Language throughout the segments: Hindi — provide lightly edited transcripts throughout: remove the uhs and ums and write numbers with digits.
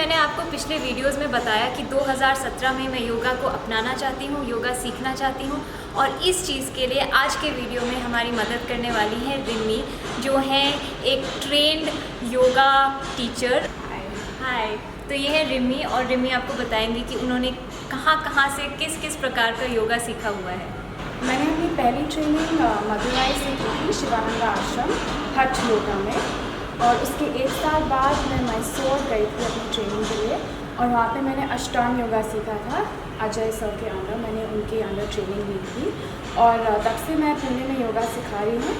मैंने आपको पिछले वीडियोस में बताया कि 2017 में मैं योगा को अपनाना चाहती हूँ, योगा सीखना चाहती हूँ और इस चीज़ के लिए आज के वीडियो में हमारी मदद करने वाली हैं रिमी, जो हैं एक ट्रेंड योगा टीचर। हाय, तो ये है रिमी और रिमी आपको बताएंगे कि उन्होंने कहाँ से किस किस प्रकार का योगा सीखा हुआ है। मैंने अपनी पहली ट्रेनिंग मदुराई से की थी, शिवानंदा आश्रम हठ योगा में, और उसके 1 साल बाद मैं मैसूर गई थी अपनी ट्रेनिंग के लिए और वहाँ पे मैंने अष्टांग योगा सीखा था। अजय सर के अंडर मैंने उनके अंडर ट्रेनिंग ली थी और तब से मैं पुणे में योगा सिखा रही हूँ।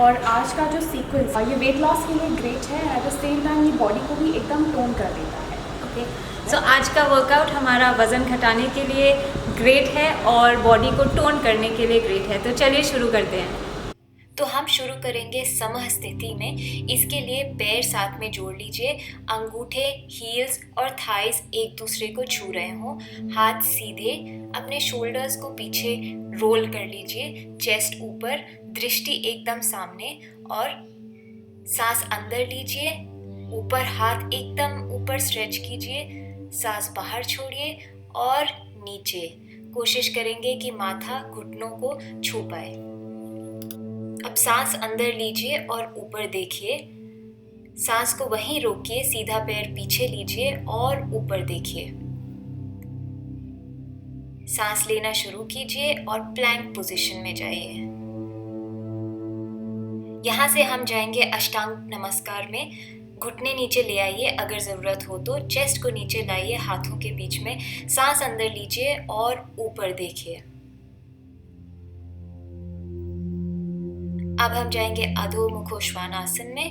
और आज का जो सीक्वेंस ये वेट लॉस के लिए ग्रेट है, एट द सेम टाइम ये बॉडी को भी एकदम टोन कर देता है। ओके, सो आज का वर्कआउट हमारा वज़न घटाने के लिए ग्रेट है और बॉडी को टोन करने के लिए ग्रेट है। तो चलिए शुरू करते हैं। तो हम शुरू करेंगे समह स्थिति में। इसके लिए पैर साथ में जोड़ लीजिए, अंगूठे, हील्स और थाइस एक दूसरे को छू रहे हों, हाथ सीधे, अपने शोल्डर्स को पीछे रोल कर लीजिए, चेस्ट ऊपर, दृष्टि एकदम सामने और सांस अंदर लीजिए, ऊपर हाथ एकदम ऊपर स्ट्रेच कीजिए, सांस बाहर छोड़िए और नीचे। कोशिश करेंगे कि माथा घुटनों को छू पाए। अब सांस अंदर लीजिए और ऊपर देखिए, सांस को वहीं रोकिए, सीधा पैर पीछे लीजिए और ऊपर देखिए। सांस लेना शुरू कीजिए और प्लैंक पोजीशन में जाइए। यहाँ से हम जाएंगे अष्टांग नमस्कार में। घुटने नीचे ले आइए, अगर जरूरत हो तो चेस्ट को नीचे लाइए हाथों के बीच में, सांस अंदर लीजिए और ऊपर देखिए। अब हम जाएंगे अधो मुखो श्वानासन में।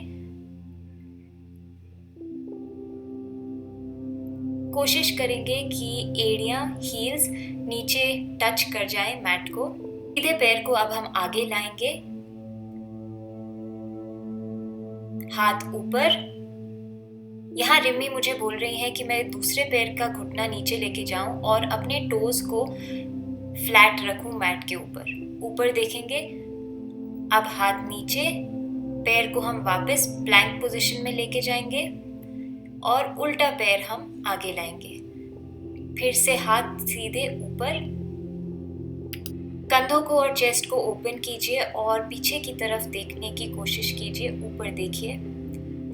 कोशिश करेंगे कि एड़ियां, हील्स नीचे टच कर जाएं मैट को। सीधे पैर को अब हम आगे लाएंगे, हाथ ऊपर। यहाँ रिमी मुझे बोल रही है कि मैं दूसरे पैर का घुटना नीचे लेके जाऊं और अपने टोज को फ्लैट रखूं मैट के ऊपर देखेंगे। अब हाथ नीचे, पैर को हम वापस प्लैंक पोजीशन में लेके जाएंगे और उल्टा पैर हम आगे लाएंगे। फिर से हाथ सीधे ऊपर, कंधों को और चेस्ट को ओपन कीजिए और पीछे की तरफ देखने की कोशिश कीजिए, ऊपर देखिए।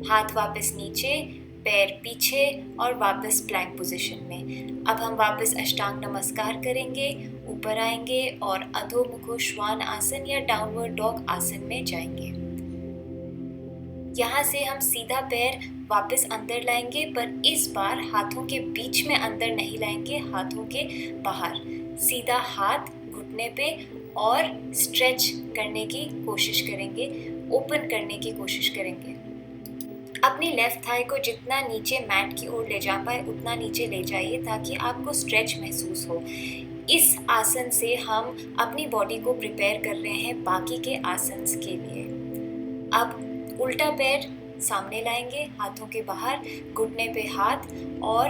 हाथ वापस नीचे, पैर पीछे और वापस प्लैंक पोजीशन में। अब हम वापस अष्टांग नमस्कार करेंगे, ऊपर आएंगे और अधो मुखो श्वान आसन या डाउनवर्ड डॉग आसन में जाएंगे। यहाँ से हम सीधा पैर वापस अंदर लाएंगे, पर इस बार हाथों के बीच में अंदर नहीं लाएंगे, हाथों के बाहर। सीधा हाथ घुटने पे और स्ट्रेच करने की कोशिश करेंगे, ओपन करने की कोशिश करेंगे। अपनी लेफ्ट थाई को जितना नीचे मैट की ओर ले जा पाए उतना नीचे ले जाइए ताकि आपको स्ट्रेच महसूस हो। इस आसन से हम अपनी बॉडी को प्रिपेयर कर रहे हैं बाकी के आसन्स के लिए। अब उल्टा पैर सामने लाएंगे, हाथों के बाहर, घुटने पे हाथ और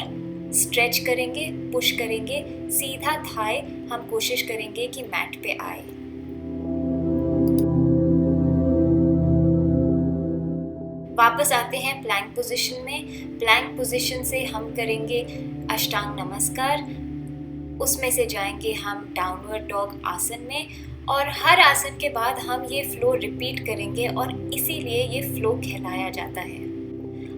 स्ट्रेच करेंगे, पुश करेंगे। सीधा थाई हम कोशिश करेंगे कि मैट पे आए। वापस आते हैं प्लैंक पोजीशन में। प्लैंक पोजीशन से हम करेंगे अष्टांग नमस्कार, उसमें से जाएंगे हम डाउनवर्ड डॉग आसन में और हर आसन के बाद हम ये फ्लो रिपीट करेंगे और इसीलिए ये फ्लो कहलाया जाता है।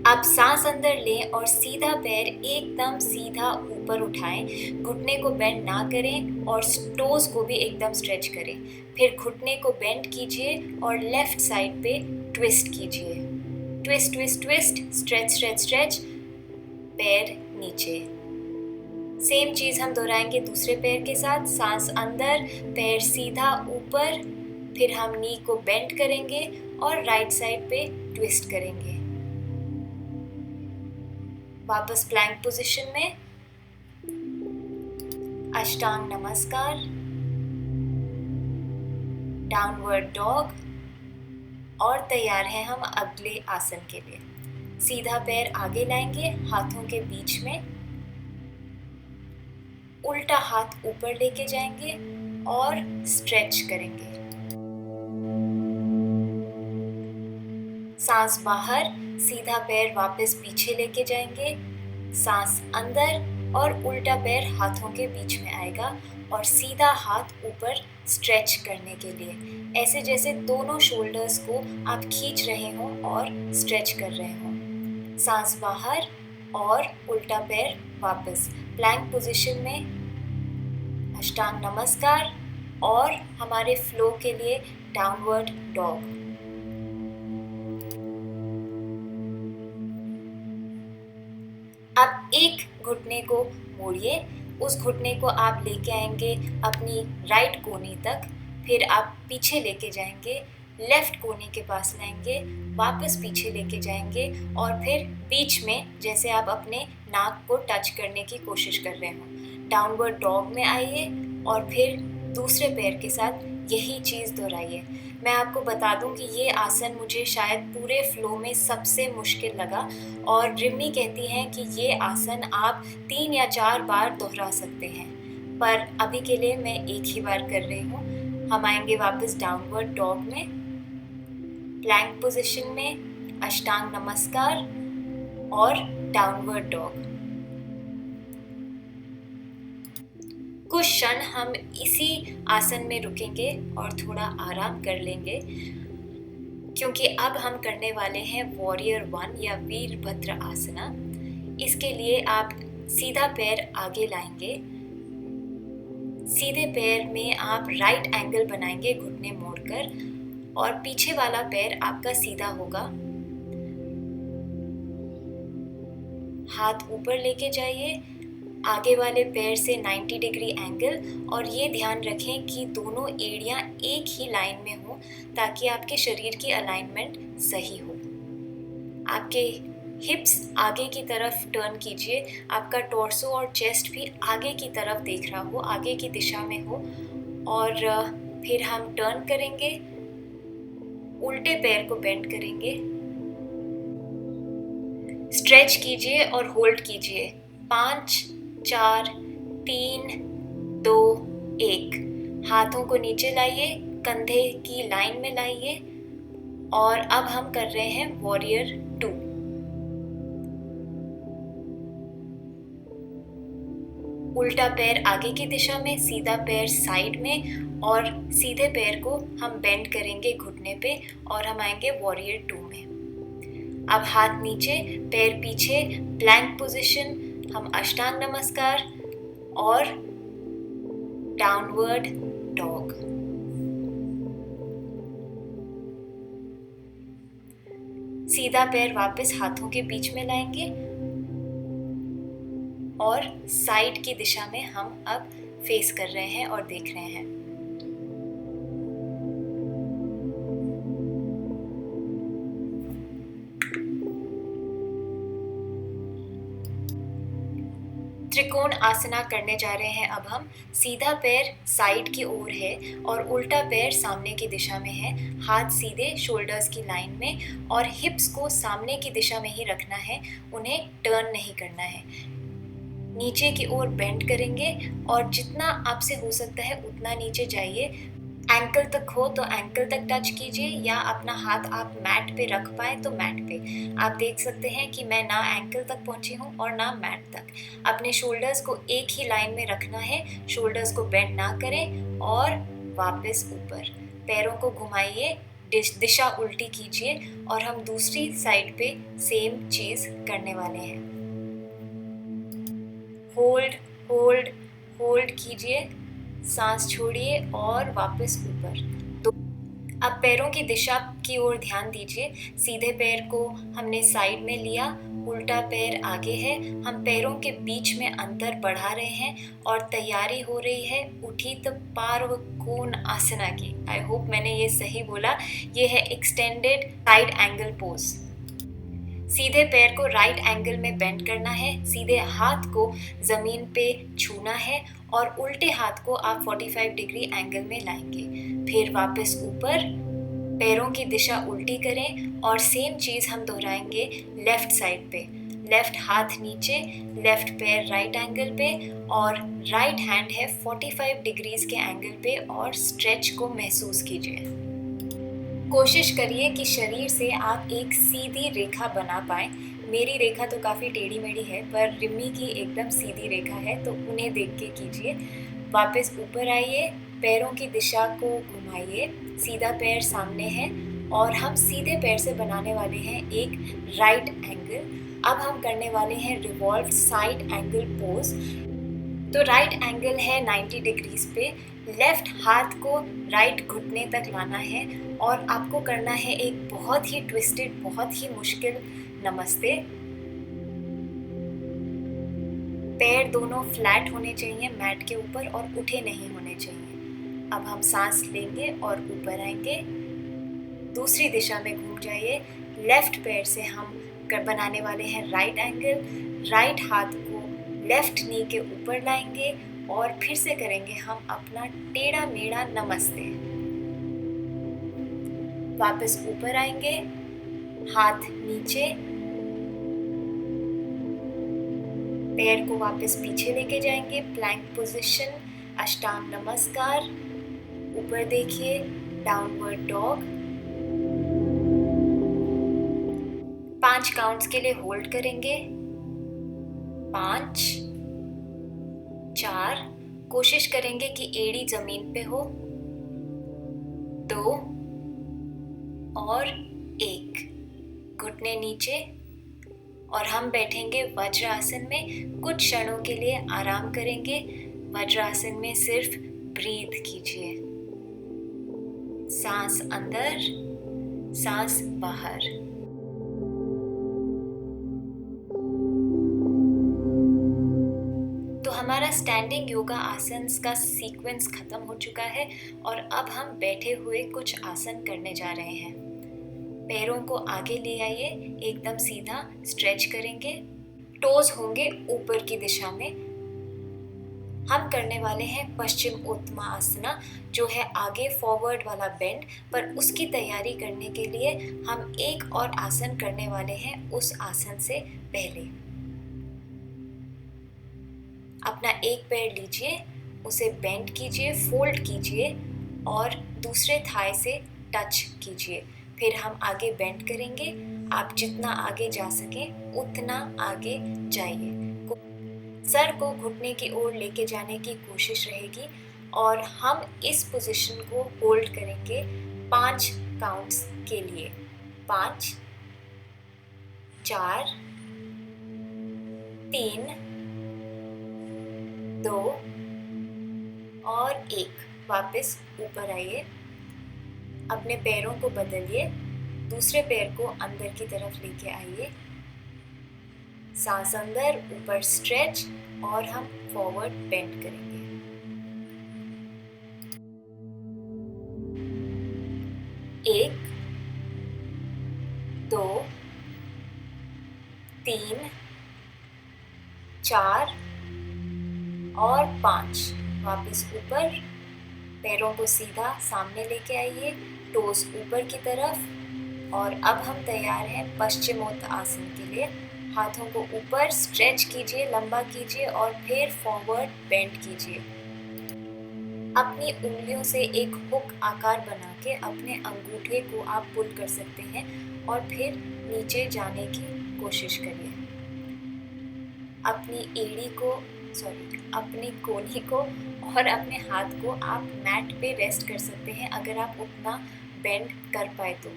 आप सांस अंदर लें और सीधा पैर एकदम सीधा ऊपर उठाएं, घुटने को बेंड ना करें और टोज को भी एकदम स्ट्रेच करें। फिर घुटने को बेंड कीजिए और लेफ्ट साइड पे ट्विस्ट कीजिए। Twist twist twist, stretch stretch stretch, पैर नीचे। सेम चीज हम दोहराएंगे दूसरे पैर के साथ। सांस अंदर, पैर सीधा ऊपर, फिर हम नी को बेंड करेंगे और राइट साइड पे ट्विस्ट करेंगे। वापस प्लैंक पोजीशन में, अष्टांग नमस्कार, डाउनवर्ड डॉग और तैयार हैं हम अगले आसन के लिए। सीधा पैर आगे लाएंगे, हाथों के बीच में, उल्टा हाथ ऊपर लेके जाएंगे और स्ट्रेच करेंगे। सांस बाहर, सीधा पैर वापस पीछे लेके जाएंगे, सांस अंदर और उल्टा पैर हाथों के बीच में आएगा और सीधा हाथ ऊपर स्ट्रेच करने के लिए, ऐसे जैसे दोनों शोल्डर्स को आप खींच रहे हो और स्ट्रेच कर रहे हो। सांस बाहर और उल्टा पैर वापस। प्लैंक पोजीशन में अष्टांग नमस्कार और हमारे फ्लो के लिए डाउनवर्ड डॉग। अब एक घुटने को मोड़िए, उस घुटने को आप लेके आएंगे अपनी राइट कोहनी तक, फिर आप पीछे लेके जाएंगे, लेफ्ट कोहनी के पास लाएंगे, वापस पीछे लेके जाएंगे और फिर बीच में जैसे आप अपने नाक को टच करने की कोशिश कर रहे हो। डाउनवर्ड डॉग में आइए और फिर दूसरे पैर के साथ यही चीज़ दोहराइए। मैं आपको बता दूं कि ये आसन मुझे शायद पूरे फ्लो में सबसे मुश्किल लगा और रिमी कहती हैं कि ये आसन आप 3 या 4 बार दोहरा सकते हैं, पर अभी के लिए मैं एक ही बार कर रही हूँ। हम आएंगे वापस डाउनवर्ड डॉग में, प्लैंक पोजीशन में अष्टांग नमस्कार और डाउनवर्ड डॉग। कुछ क्षण हम इसी आसन में रुकेंगे और थोड़ा आराम कर लेंगे, क्योंकि अब हम करने वाले हैं वॉरियर 1 या वीरभद्र आसना। इसके लिए आप सीधा पैर आगे लाएंगे, सीधे पैर में आप राइट एंगल बनाएंगे घुटने मोड़कर और पीछे वाला पैर आपका सीधा होगा। हाथ ऊपर लेके जाइए, आगे वाले पैर से 90 डिग्री एंगल, और ये ध्यान रखें कि दोनों एड़ियां एक ही लाइन में हो ताकि आपके शरीर की अलाइनमेंट सही हो। आपके हिप्स आगे की तरफ टर्न कीजिए, आपका टॉर्सो और चेस्ट भी आगे की तरफ देख रहा हो, आगे की दिशा में हो। और फिर हम टर्न करेंगे, उल्टे पैर को बेंड करेंगे, स्ट्रेच कीजिए और होल्ड कीजिए। 5 4 3 2 1। हाथों को नीचे लाइए, कंधे की लाइन में लाइए और अब हम कर रहे हैं वॉरियर 2। उल्टा पैर आगे की दिशा में, सीधा पैर साइड में और सीधे पैर को हम बेंड करेंगे घुटने पे और हम आएंगे वॉरियर 2 में। अब हाथ नीचे, पैर पीछे, प्लैंक पोजीशन, हम अष्टांग नमस्कार और डाउनवर्ड डॉग। सीधा पैर वापस हाथों के बीच में लाएंगे और साइड की दिशा में हम अब फेस कर रहे हैं और देख रहे हैं। त्रिकोण आसना करने जा रहे हैं। अब हम सीधा पैर साइड की ओर है और उल्टा पैर सामने की दिशा में है। हाथ सीधे शोल्डर्स की लाइन में और हिप्स को सामने की दिशा में ही रखना है, उन्हें टर्न नहीं करना है। नीचे की ओर बेंड करेंगे और जितना आपसे हो सकता है उतना नीचे जाइए। एंकल तक हो तो एंकल तक टच कीजिए या अपना हाथ आप मैट पे रख पाए तो मैट पे। आप देख सकते हैं कि मैं ना एंकल तक पहुंची हूं और ना मैट तक। अपने शोल्डर्स को एक ही लाइन में रखना है, शोल्डर्स को बेंड ना करें और वापस ऊपर। पैरों को घुमाइए, दिशा उल्टी कीजिए और हम दूसरी साइड पे सेम चीज़ करने वाले हैं। होल्ड होल्ड होल्ड कीजिए, सांस छोड़िए और वापस ऊपर। तो अब पैरों की दिशा की ओर ध्यान दीजिए। सीधे पैर को हमने साइड में लिया, उल्टा पैर आगे है। हम पैरों के बीच में अंतर बढ़ा रहे हैं और तैयारी हो रही है उत्थित पार्श्वकोण आसना की। आई होप मैंने ये सही बोला। ये है एक्सटेंडेड साइड एंगल पोज। सीधे पैर को राइट एंगल में बेंड करना है, सीधे हाथ को ज़मीन पे छूना है और उल्टे हाथ को आप 45 डिग्री एंगल में लाएंगे। फिर वापस ऊपर, पैरों की दिशा उल्टी करें और सेम चीज़ हम दोहराएंगे लेफ़्ट साइड पे। लेफ़्ट हाथ नीचे, लेफ़्ट पैर राइट एंगल पे और राइट हैंड है 45 डिग्रीज के एंगल पे और स्ट्रेच को महसूस कीजिए। कोशिश करिए कि शरीर से आप एक सीधी रेखा बना पाएं। मेरी रेखा तो काफ़ी टेढ़ी मेढ़ी है, पर रिमी की एकदम सीधी रेखा है, तो उन्हें देख के कीजिए। वापस ऊपर आइए, पैरों की दिशा को घुमाइए, सीधा पैर सामने है और हम सीधे पैर से बनाने वाले हैं एक राइट एंगल। अब हम करने वाले हैं रिवॉल्व साइड एंगल पोज। तो राइट एंगल है 90 डिग्रीज पे। लेफ्ट हाथ को राइट घुटने तक लाना है और आपको करना है एक बहुत ही ट्विस्टेड, बहुत ही मुश्किल नमस्ते। पैर दोनों फ्लैट होने चाहिए मैट के ऊपर और उठे नहीं होने चाहिए। अब हम सांस लेंगे और ऊपर आएंगे, दूसरी दिशा में घूम जाइए। लेफ्ट पैर से हम बनाने वाले हैं राइट एंगल। राइट हाथ को लेफ्ट नी के ऊपर लाएंगे और फिर से करेंगे हम अपना टेढ़ा मेढ़ा नमस्ते। वापस ऊपर आएंगे, हाथ नीचे, पैर को वापस पीछे लेके जाएंगे, प्लैंक पोजीशन, अष्टांग नमस्कार। ऊपर देखिए, डाउनवर्ड डॉग। 5 काउंट्स के लिए होल्ड करेंगे। 5, 4, कोशिश करेंगे कि एड़ी जमीन पे हो। 2 और 1, घुटने नीचे और हम बैठेंगे वज्र आसन में। कुछ क्षणों के लिए आराम करेंगे। वज्र आसन में सिर्फ ब्रीथ कीजिए, सांस अंदर, सांस बाहर। हमारा स्टैंडिंग योगा आसन्स का सीक्वेंस खत्म हो चुका है और अब हम बैठे हुए कुछ आसन करने जा रहे हैं। पैरों को आगे ले आइए, एकदम सीधा स्ट्रेच करेंगे। टोज होंगे ऊपर की दिशा में। हम करने वाले हैं पश्चिम उत्तमासना, जो है आगे फॉरवर्ड वाला बेंड, पर उसकी तैयारी करने के लिए हम एक और आसन करने वाले हैं उस आसन से पहले। अपना एक पैर लीजिए, उसे बेंड कीजिए, फोल्ड कीजिए और दूसरे थाई से टच कीजिए। फिर हम आगे बेंड करेंगे। आप जितना आगे जा सकें उतना आगे जाइए। सर को घुटने की ओर लेके जाने की कोशिश रहेगी और हम इस पोजीशन को होल्ड करेंगे 5 काउंट्स के लिए। 5, 4, 3, 2 और 1। वापस ऊपर आइए, अपने पैरों को बदलिए, दूसरे पैर को अंदर की तरफ लेके आइए, सांस अंदर, ऊपर स्ट्रेच और हम फॉरवर्ड बेंड करेंगे। 1, 2, 3, 4 और 5। वापस ऊपर, पैरों को सीधा सामने लेके आइए, टोस ऊपर की तरफ। और अब हम तैयार हैं पश्चिमोत्तासन के लिए। हाथों को ऊपर स्ट्रेच कीजिए, लंबा कीजिए और फिर फॉरवर्ड बेंड कीजिए। अपनी उंगलियों से एक हुक आकार बना के अपने अंगूठे को आप पुल कर सकते हैं और फिर नीचे जाने की कोशिश करिए। अपनी कोहनी को और अपने हाथ को आप मैट पे रेस्ट कर सकते हैं अगर आप उतना बेंड कर पाए तो।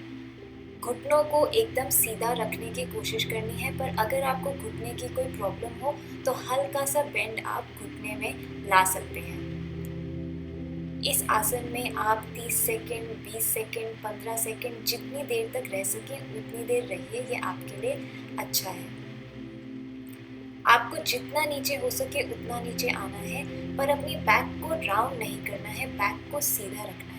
घुटनों को एकदम सीधा रखने की कोशिश करनी है, पर अगर आपको घुटने की कोई प्रॉब्लम हो तो हल्का सा बेंड आप घुटने में ला सकते हैं। इस आसन में आप 30 सेकेंड, 20 सेकेंड, 15 सेकेंड जितनी देर तक रह सकें उतनी देर रहिए, ये आपके लिए अच्छा है। आपको जितना नीचे हो सके उतना नीचे आना है, पर अपनी बैक को राउंड नहीं करना है, बैक को सीधा रखना है।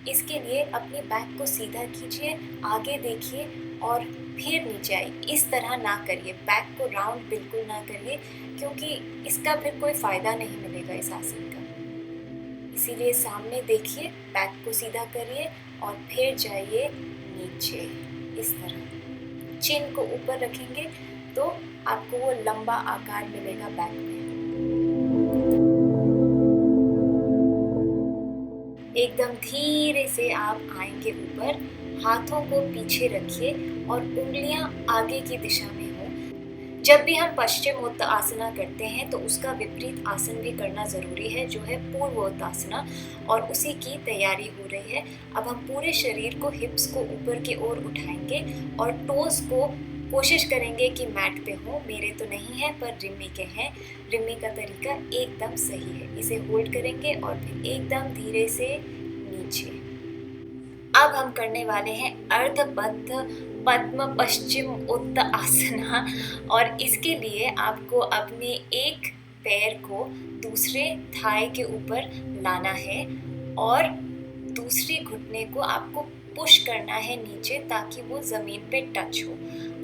इसके लिए अपनी बैक को सीधा कीजिए, आगे देखिए और फिर नीचे आइए। इस तरह ना करिए, बैक को राउंड बिल्कुल ना करिए, क्योंकि इसका फिर कोई फ़ायदा नहीं मिलेगा इस आसन का। इसीलिए सामने देखिए, बैक को सीधा करिए और फिर जाइए नीचे इस तरह। चिन को ऊपर रखेंगे तो आपको वो लंबा आकार मिलेगा बैक में। एकदम धीरे से आप आएंगे ऊपर, हाथों को पीछे रखिए और उंगलियां आगे की दिशा में हो, जब भी हम पश्चिमोत्तासना करते हैं तो उसका विपरीत आसन भी करना ज़रूरी है, जो है पूर्वोत्तासना, और उसी की तैयारी हो रही है। अब हम पूरे शरीर को, हिप्स को ऊपर की ओर उठाएंगे और टोस को कोशिश करेंगे कि मैट पे हो। मेरे तो नहीं है पर रिमी के हैं। रिमी का तरीका एकदम सही है। इसे होल्ड करेंगे और फिर एकदम धीरे से नीचे। अब हम करने वाले हैं अर्धबद्ध पद्म पश्चिम उत्तासना, और इसके लिए आपको अपने एक पैर को दूसरे थाई के ऊपर लाना है और दूसरे घुटने को आपको पुश करना है नीचे ताकि वो ज़मीन पे टच हो।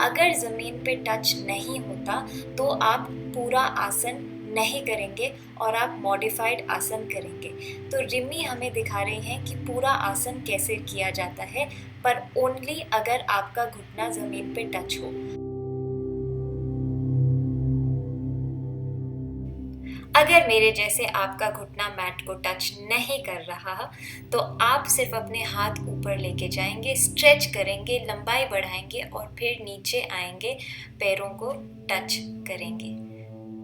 अगर ज़मीन पे टच नहीं होता तो आप पूरा आसन नहीं करेंगे और आप मॉडिफाइड आसन करेंगे। तो रिमी हमें दिखा रही हैं कि पूरा आसन कैसे किया जाता है, पर ओनली अगर आपका घुटना ज़मीन पे टच हो। अगर मेरे जैसे आपका घुटना मैट को टच नहीं कर रहा तो आप सिर्फ अपने हाथ ऊपर लेके जाएंगे, स्ट्रेच करेंगे, लंबाई बढ़ाएंगे और फिर नीचे आएंगे, पैरों को टच करेंगे,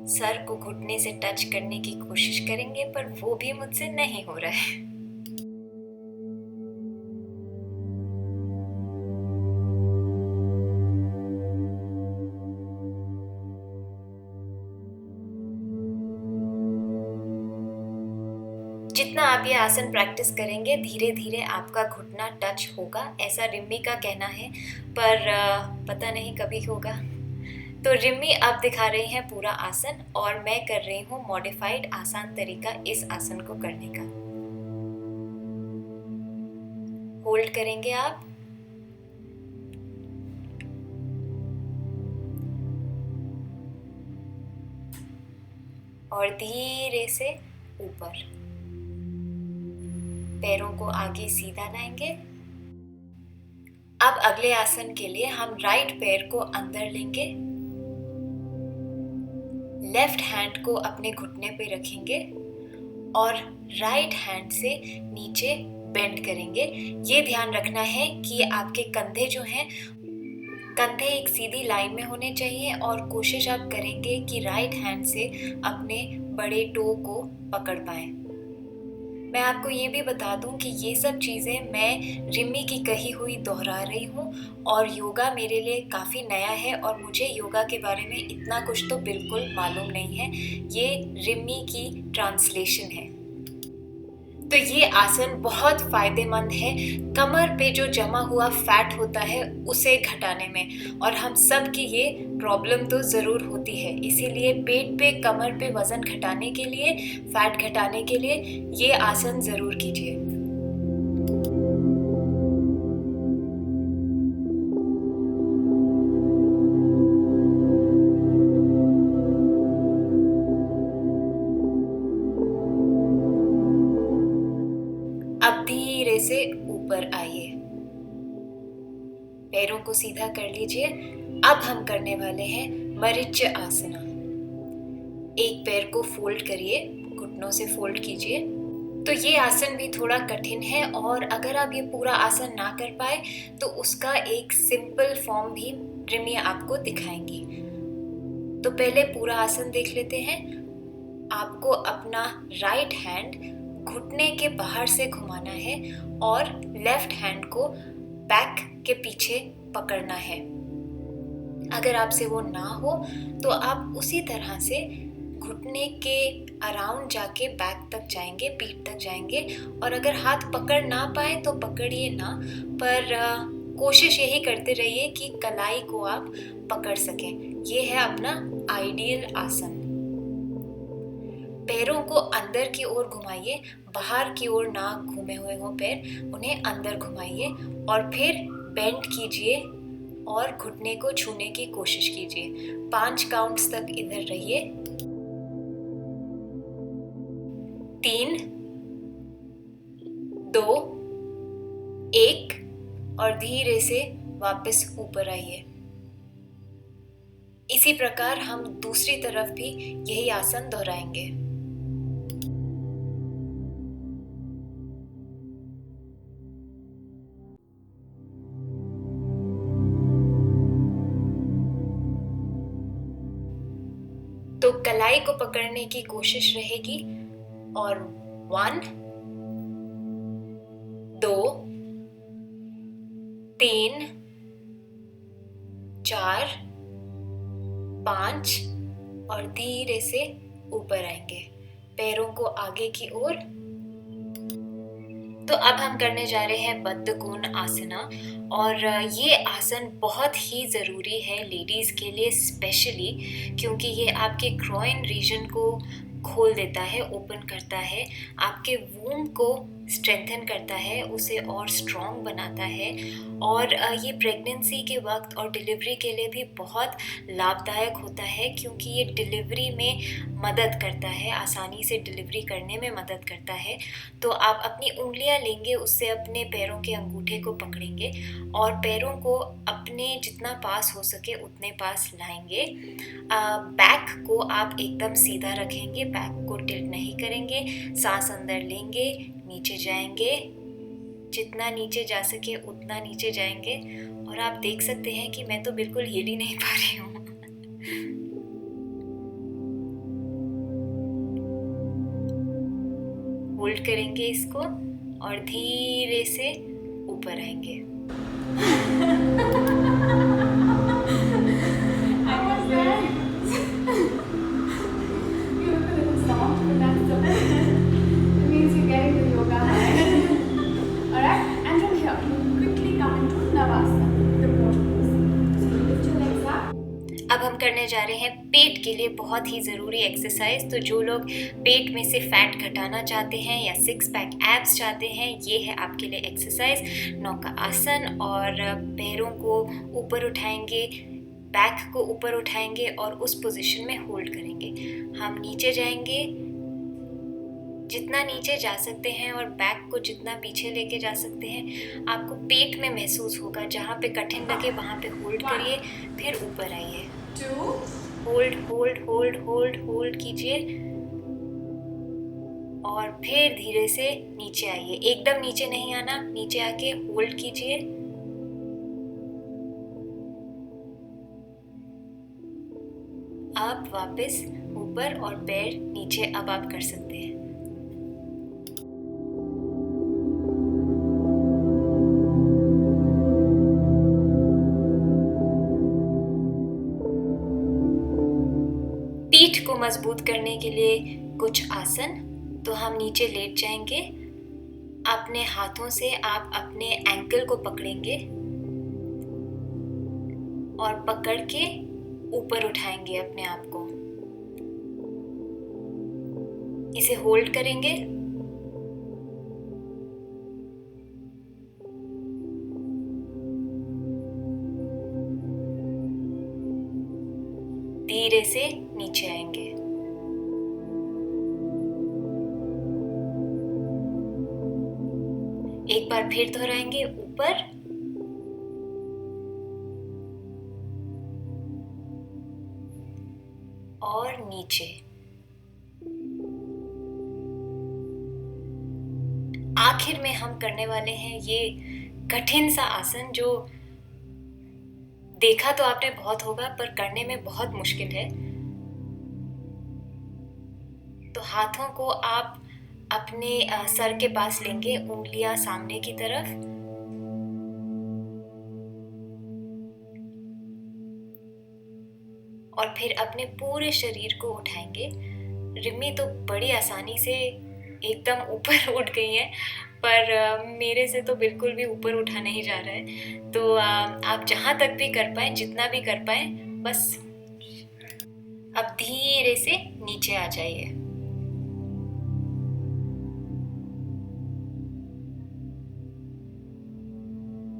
सर को घुटने से टच करने की कोशिश करेंगे, पर वो भी मुझसे नहीं हो रहा है। जितना आप ये आसन प्रैक्टिस करेंगे धीरे धीरे आपका घुटना टच होगा, ऐसा रिमी का कहना है, पर पता नहीं कभी होगा। तो रिमी अब दिखा रही हैं पूरा आसन और मैं कर रही हूँ मॉडिफाइड आसान तरीका इस आसन को करने का। होल्ड करेंगे आप, और धीरे से ऊपर, पैरों को आगे सीधा लाएंगे। अब अगले आसन के लिए हम राइट पैर को अंदर लेंगे, लेफ्ट हैंड को अपने घुटने पे रखेंगे और राइट हैंड से नीचे बेंड करेंगे। ये ध्यान रखना है कि आपके कंधे जो हैं, कंधे एक सीधी लाइन में होने चाहिए और कोशिश आप करेंगे कि राइट हैंड से अपने बड़े टो को पकड़ पाएं। मैं आपको ये भी बता दूं कि ये सब चीज़ें मैं रिमी की कही हुई दोहरा रही हूँ और योगा मेरे लिए काफ़ी नया है और मुझे योगा के बारे में इतना कुछ तो बिल्कुल मालूम नहीं है। ये रिमी की ट्रांसलेशन है। तो ये आसन बहुत फ़ायदेमंद है कमर पे जो जमा हुआ फैट होता है उसे घटाने में, और हम सब की ये प्रॉब्लम तो ज़रूर होती है। इसीलिए पेट पे, कमर पे वज़न घटाने के लिए, फैट घटाने के लिए ये आसन ज़रूर कीजिए। अब धीरे से ऊपर आइए, पैरों को सीधा कर लीजिए। अब हम करने वाले हैं मरीच आसना। एक पैर को फोल्ड करिए, घुटनों से फोल्ड कीजिए। तो ये आसन भी थोड़ा कठिन है और अगर आप ये पूरा आसन ना कर पाए तो उसका एक सिंपल फॉर्म भी रिमी आपको दिखाएंगी। तो पहले पूरा आसन देख लेते हैं। आपको अपना राइट हैंड घुटने के बाहर से घुमाना है और लेफ्ट हैंड को बैक के पीछे पकड़ना है। अगर आपसे वो ना हो तो आप उसी तरह से घुटने के अराउंड जाके बैक तक जाएंगे, पीठ तक जाएंगे। और अगर हाथ पकड़ ना पाए तो पकड़िए ना, पर कोशिश यही करते रहिए कि कलाई को आप पकड़ सकें। ये है अपना आइडियल आसन। पैरों को अंदर की ओर घुमाइए, बाहर की ओर ना घूमे हुए हों पैर, उन्हें अंदर घुमाइए और फिर बेंड कीजिए और घुटने को छूने की कोशिश कीजिए। 5 काउंट्स तक इधर रहिए। 3, 2, 1 और धीरे से वापस ऊपर आइए। इसी प्रकार हम दूसरी तरफ भी यही आसन दोहराएंगे। तो कलाई को पकड़ने की कोशिश रहेगी और 1 2 3 4 5 और धीरे से ऊपर आएंगे, पैरों को आगे की ओर। तो अब हम करने जा रहे हैं बद्ध कोण आसना, और ये आसन बहुत ही ज़रूरी है लेडीज़ के लिए स्पेशली, क्योंकि ये आपके ग्रोइन रीजन को खोल देता है, ओपन करता है, आपके वूम को स्ट्रेंथन करता है, उसे और स्ट्रॉन्ग बनाता है। और ये प्रेगनेंसी के वक्त और डिलीवरी के लिए भी बहुत लाभदायक होता है, क्योंकि ये डिलीवरी में मदद करता है, आसानी से डिलीवरी करने में मदद करता है। तो आप अपनी उंगलियां लेंगे, उससे अपने पैरों के अंगूठे को पकड़ेंगे और पैरों को अपने जितना पास हो सके उतने पास लाएंगे। बैक को आप एकदम सीधा रखेंगे, बैक को टिल्ट नहीं करेंगे। सांस अंदर लेंगे, नीचे जाएंगे, जितना नीचे जा सके उतना नीचे जाएंगे। और आप देख सकते हैं कि मैं तो बिल्कुल हिल ही नहीं पा रही हूँ। होल्ड करेंगे इसको और धीरे से ऊपर आएंगे। अब हम करने जा रहे हैं पेट के लिए बहुत ही ज़रूरी एक्सरसाइज। तो जो लोग पेट में से फैट घटाना चाहते हैं या 6 पैक एब्स चाहते हैं, ये है आपके लिए एक्सरसाइज। नौका आसन, और पैरों को ऊपर उठाएंगे, बैक को ऊपर उठाएंगे और उस पोजीशन में होल्ड करेंगे। हम नीचे जाएंगे, जितना नीचे जा सकते हैं और बैक को जितना पीछे लेके जा सकते हैं। आपको पेट में महसूस होगा, जहाँ पे कठिन लगे वहाँ पे होल्ड करिए, फिर ऊपर आइए। 2 hold hold hold hold hold कीजिए और फिर धीरे से नीचे आइए। एकदम नीचे नहीं आना, नीचे आके होल्ड कीजिए। आप वापस ऊपर और पैर नीचे अब आप कर सकते हैं। पीठ को मजबूत करने के लिए कुछ आसन। तो हम नीचे लेट जाएंगे, अपने हाथों से आप अपने एंकल को पकड़ेंगे और पकड़ के ऊपर उठाएंगे अपने आप को। इसे होल्ड करेंगे, धीरे से नीचे आएंगे। एक बार फिर दोहराएंगे, ऊपर और नीचे। आखिर में हम करने वाले हैं ये कठिन सा आसन, जो देखा तो आपने बहुत होगा पर करने में बहुत मुश्किल है। तो हाथों को आप अपने सर के पास लेंगे, उंगलियां सामने की तरफ, और फिर अपने पूरे शरीर को उठाएंगे। रिमी तो बड़ी आसानी से एकदम ऊपर उठ गई है, पर मेरे से तो बिल्कुल भी ऊपर उठा नहीं जा रहा है। तो आप जहाँ तक भी कर पाए, जितना भी कर पाए, बस अब धीरे से नीचे आ जाइए।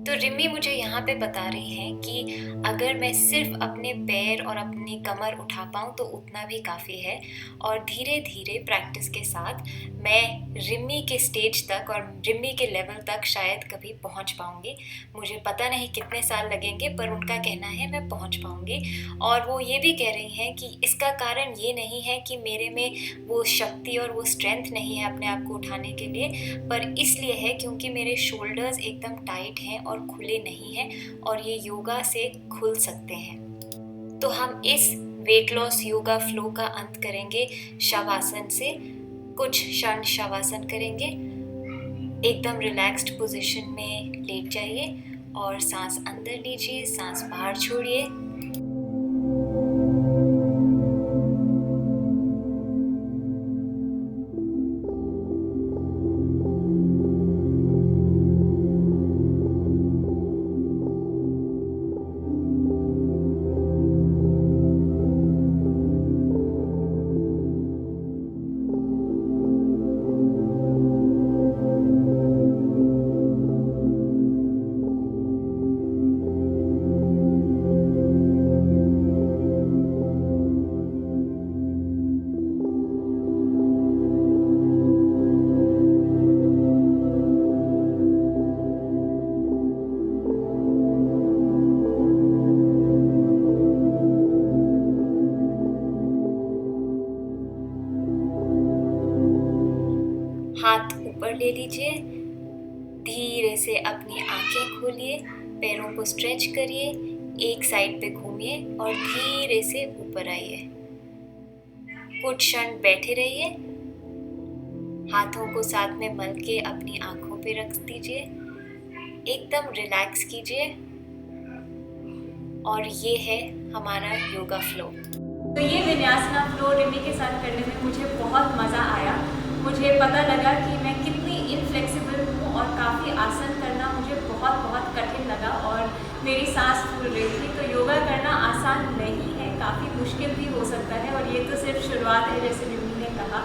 तो रिमी मुझे यहाँ पे बता रही हैं कि अगर मैं सिर्फ अपने पैर और अपनी कमर उठा पाऊँ तो उतना भी काफ़ी है, और धीरे धीरे प्रैक्टिस के साथ मैं रिमी के स्टेज तक और रिमी के लेवल तक शायद कभी पहुँच पाऊँगी। मुझे पता नहीं कितने साल लगेंगे, पर उनका कहना है मैं पहुँच पाऊँगी। और वो ये भी कह रही हैं कि इसका कारण ये नहीं है कि मेरे में वो शक्ति और वो स्ट्रेंथ नहीं है अपने आप को उठाने के लिए, पर इसलिए है क्योंकि मेरे शोल्डर्स एकदम टाइट हैं और खुले नहीं हैं, और ये योगा से खुल सकते हैं। तो हम इस वेट लॉस योगा फ्लो का अंत करेंगे शवासन से। कुछ क्षण शवासन करेंगे। एकदम रिलैक्स्ड पोजीशन में लेट जाइए और सांस अंदर लीजिए, सांस बाहर छोड़िए। हाथ ऊपर ले लीजिए। धीरे से अपनी आंखें खोलिए, पैरों को स्ट्रेच करिए, एक साइड पे घूमिए और धीरे से ऊपर आइए। कुछ क्षण बैठे रहिए। हाथों को साथ में मल के अपनी आंखों पे रख दीजिए। एकदम रिलैक्स कीजिए। और ये है हमारा योगा फ्लो। तो ये विन्यासना फ्लो रिमी के साथ करने में मुझे बहुत मज़ा आया। मुझे पता लगा कि मैं कितनी इनफ्लेक्सिबल हूँ और काफ़ी आसन करना मुझे बहुत कठिन लगा और मेरी सांस फूल रही थी। तो योगा करना आसान नहीं है, काफ़ी मुश्किल भी हो सकता है और ये तो सिर्फ शुरुआत है, जैसे रिमी ने कहा।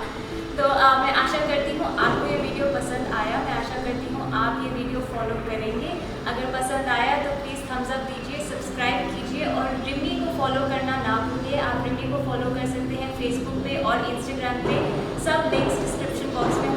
तो मैं आशा करती हूँ आपको ये वीडियो पसंद आया। मैं आशा करती हूँ आप ये वीडियो फॉलो करेंगे। अगर पसंद आया तो प्लीज़ थम्स अप दीजिए, सब्सक्राइब कीजिए और रिमी को फॉलो करना ना भूलिए। आप रिमी को फॉलो कर सकते हैं फेसबुक पे और इंस्टाग्राम पे। सब लिंक्स डिस्क्रिप्शन बॉक्स में